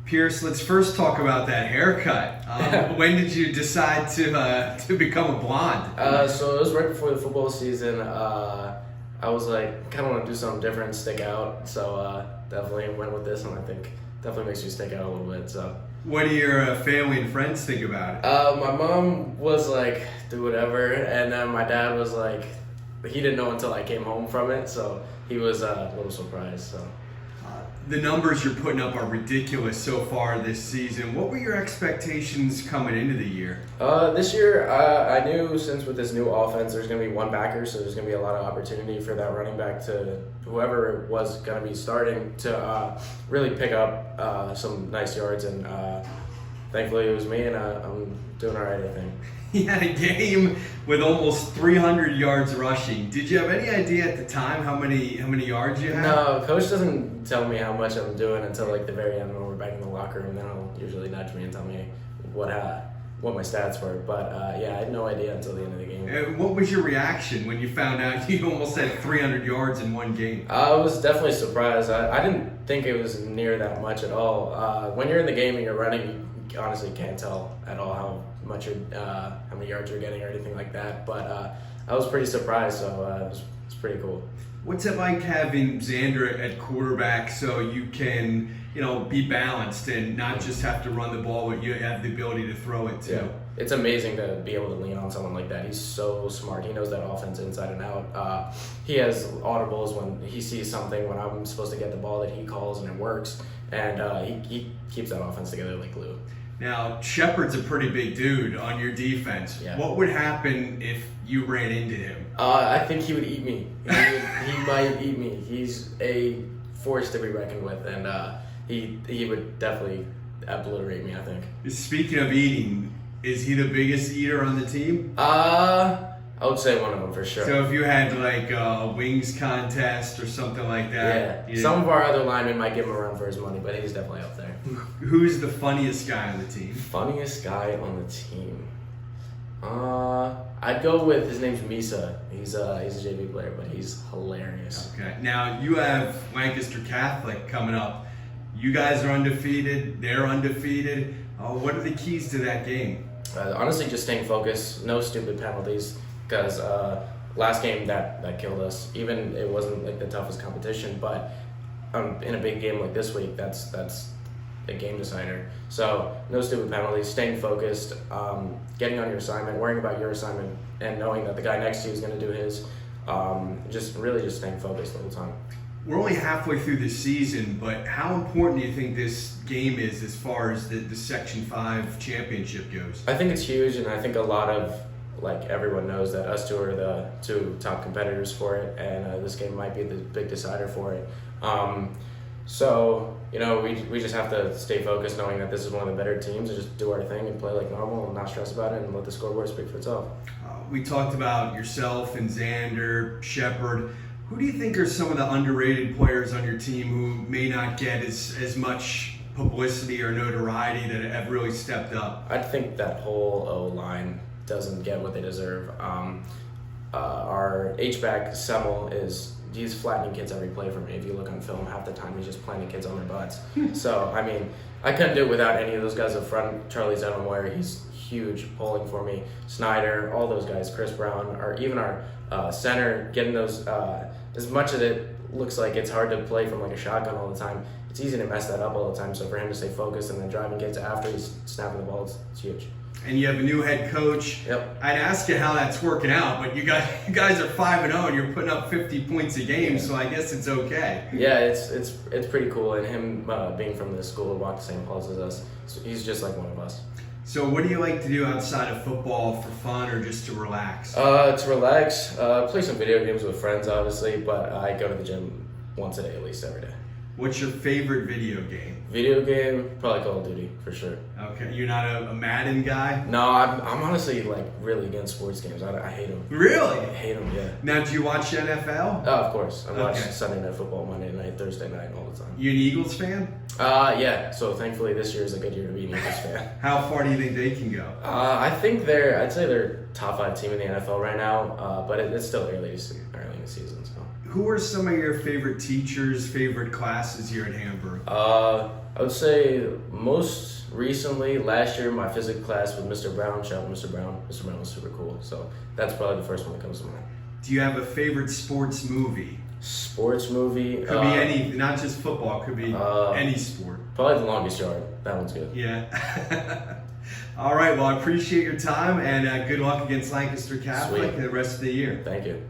Pierce, let's first talk about that haircut. When did you decide to become a blonde? So it was right before the football season. I was like, kind of want to do something different, stick out. So definitely went with this, and I think definitely makes you stick out a little bit. So. What do your family and friends think about it? My mom was like, do whatever, and then my dad was like, he didn't know until I came home from it, so he was a little surprised. So. The numbers you're putting up are ridiculous so far this season. What were your expectations coming into the year? This year, I knew since with this new offense, there's going to be one backer, so there's going to be a lot of opportunity for that running back to whoever was going to be starting to really pick up some nice yards, and thankfully it was me, and I'm doing all right, I think. He had a game with almost 300 yards rushing. Did you have any idea at the time how many yards you had? No, coach doesn't tell me how much I'm doing until like the very end when we're back in the locker room. Then he'll usually nudge me and tell me what my stats were. But yeah, I had no idea until the end of the game. What was your reaction when you found out you almost had 300 yards in one game? I was definitely surprised. I didn't think it was near that much at all. When you're in the game and you're running, you honestly can't tell at all how many yards you're getting or anything like that. But I was pretty surprised, so it was pretty cool. What's it like having Xander at quarterback so you can, be balanced and not just have to run the ball, but you have the ability to throw it too? Yeah. It's amazing to be able to lean on someone like that. He's so smart. He knows that offense inside and out. He has audibles when he sees something, when I'm supposed to get the ball that he calls, and it works. And he keeps that offense together like glue. Now, Shepard's a pretty big dude on your defense. Yeah. What would happen if you ran into him? I think he would eat me. He might eat me. He's a force to be reckoned with, and he would definitely obliterate me, I think. Speaking of eating, is he the biggest eater on the team? I would say one of them for sure. So if you had like a wings contest or something like that? Yeah. Some of our other linemen might give him a run for his money, but he's definitely up there. Who's the funniest guy on the team? Funniest guy on the team? I'd go with, his name's Misa. He's a JV player, but he's hilarious. Okay. Now you have Lancaster Catholic coming up. You guys are undefeated. They're undefeated. What are the keys to that game? Honestly, just staying focused. No stupid penalties. Because last game that killed us. Even it wasn't like the toughest competition, but in a big game like this week, that's a game decider. So no stupid penalties. Staying focused, getting on your assignment, worrying about your assignment, and knowing that the guy next to you is going to do his. Just staying focused the whole time. We're only halfway through the season, but how important do you think this game is as far as the Section 5 championship goes? I think it's huge, and I think a lot of everyone knows that us two are the two top competitors for it, and this game might be the big decider for it. So we just have to stay focused, knowing that this is one of the better teams, and just do our thing and play like normal and not stress about it and let the scoreboard speak for itself. We talked about yourself and Xander, Shepard. Who do you think are some of the underrated players on your team who may not get as much publicity or notoriety that have really stepped up? I think that whole O-line doesn't get what they deserve. Our H-back, Semmel, he's flattening kids every play for me. If you look on film, half the time he's just planting kids on their butts. So, I couldn't do it without any of those guys up front. Charlie Zettelmoyer, he's huge pulling for me. Snyder, all those guys, Chris Brown, or even our center, getting those, as much as it looks like it's hard to play from like a shotgun all the time, it's easy to mess that up all the time. So for him to stay focused and then driving kids after he's snapping the ball, it's huge. And you have a new head coach. Yep. I'd ask you how that's working out, but you guys are 5-0 and you're putting up 50 points a game, so I guess it's okay. Yeah, it's pretty cool, and him being from this school, walked the same halls as us, so he's just like one of us. So what do you like to do outside of football for fun or just to relax? To relax, play some video games with friends, obviously, but I go to the gym once a day, at least every day. What's your favorite video game? Video game, probably Call of Duty, for sure. Okay, you're not a Madden guy? No, I'm honestly really against sports games. I hate them. Really? I hate them, yeah. Now, do you watch NFL? Oh, of course. I watch Sunday Night Football, Monday night, Thursday night, all the time. You an Eagles fan? Yeah. So thankfully this year is a good year to be an Eagles fan. How far do you think they can go? I'd say they're top 5 team in the NFL right now, but it's still early in the season. So. who are some of your favorite teachers, favorite classes here at Hamburg? I would say most recently, last year, my physics class with Mr. Brown. Shout out Mr. Brown. Mr. Brown was super cool. So that's probably the first one that comes to mind. Do you have a favorite sports movie? Sports movie? Could be any, not just football, could be any sport. Probably The Longest Yard. That one's good. Yeah. All right, well, I appreciate your time, and good luck against Lancaster Catholic Sweet. the rest of the year. Thank you.